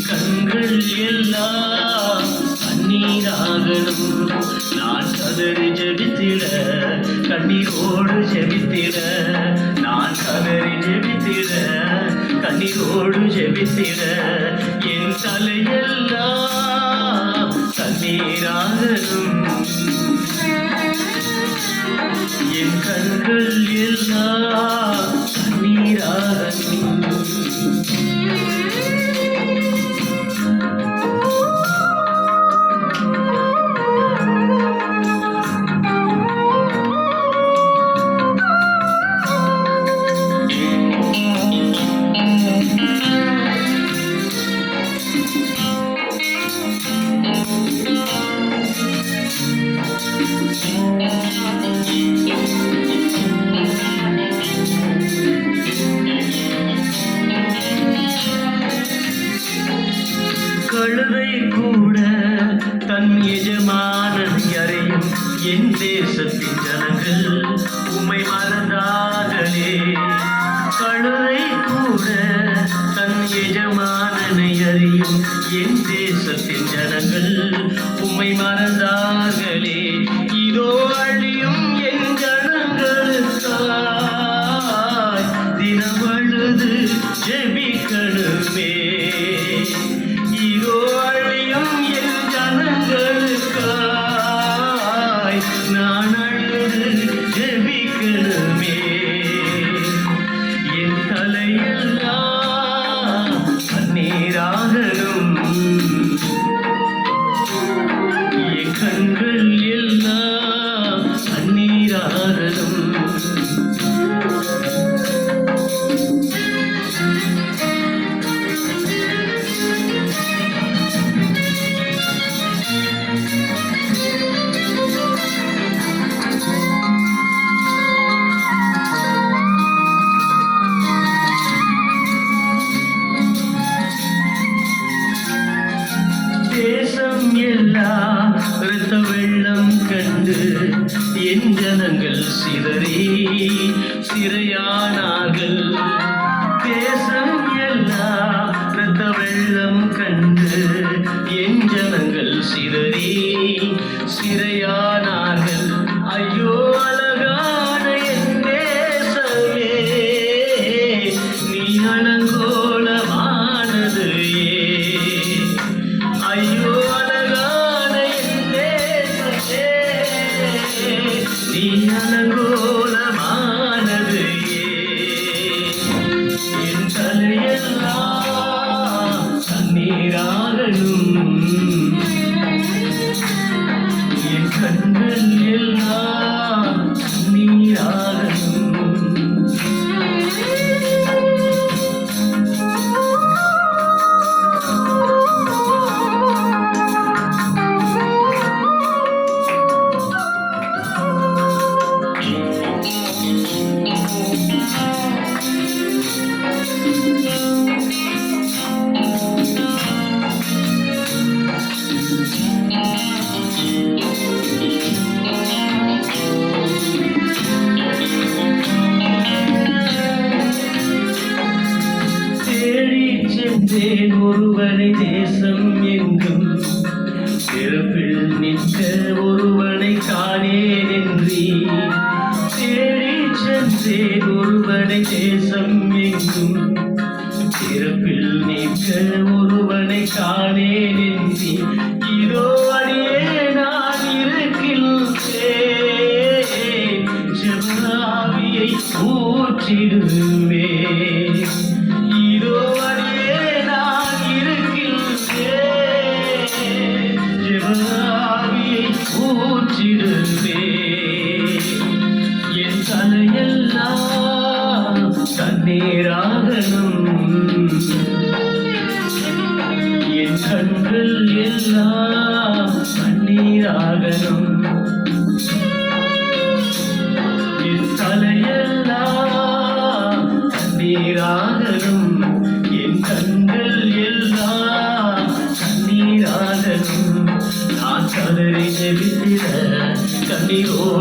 கண்கள் எல்லாம் கண்ணீராகணும். நான் கதறி ஜெபித்திட கண்ணீரோடு ஜெபித்திட, நான் கதறி ஜெபித்திட கண்ணீரோடு ஜெபித்திட, என் தலையெல்லாம் கண்ணீராகணும். என் கண்கள் எல்லாம் கண்ணீராகணும். கழுதை கூட தன் எஜமானனை அறியும். என் தேசத்தின் ஜனங்கள் உம்மை மறந்தார்களே. கழுதை கூட தன் எஜமானனை அறியும். என் தேசத்தின் ஜனங்கள் உம்மை மறந்தார்களே. இதோ அழியும் என் ஜனங்களுக்காய் தினமழுது ஜெபிக்கணுமே. இதோ அழியும் என் ஜனங்களுக்காய் நான் அழுது ஜெபிக்கணுமே. என் தலையெல்லாம் கண்ணீராகணும். என் கண்கள் எல்லாம் கண்ணீராகணும். தேசம் எல்லாம் இரத்த வெள்ளம் கண்டு என் ஜனங்கள் சிதறி சிறையானார்கள். தேசம் எல்லாம் இரத்த வெள்ளம் கண்டு என் ஜனங்கள் சிதறி சிறையானார்கள். ஐயோ அழகான என் தேசமே, நீ அலங்கோலமானது ஏன்? ஐயோ அழகான என் தேசமே, நீ அலங்கோலமானது ஏன்? என் தலையெல்லாம் கண்ணீராகணும். என் கண்கள் எல்லாம் கண்ணீராகணும். சென்றேன் ஒருவனை தேசம் எங்கும், பிறப்பில் நிற்க ஒருவனை காணேன் என்றீ. தேடி சென்றேன் ஒருவனை தேசம் எங்கும், பிறப்பில் நிற்க ஒருவனை காணேன் என்றீ. இதோ அடியே நான் இருக்கின்றேன், ஜெபஆவியை ஊற்றிடுவேன். இதோ அடியே நான் இருக்கின்றேன், ஜெபஆவியை ஊற்றிடுவேன். என் தலையெல்லாம் கண்ணீராகணும். என் கண்கள் எல்லாம் கண்ணீராகணும். என் தலையெல்லாம் கண்ணீராகணும். என் கண்கள் எல்லாம் கண்ணீராகணும். நான் கதறி ஜெபித்திட கண்ணீரோடு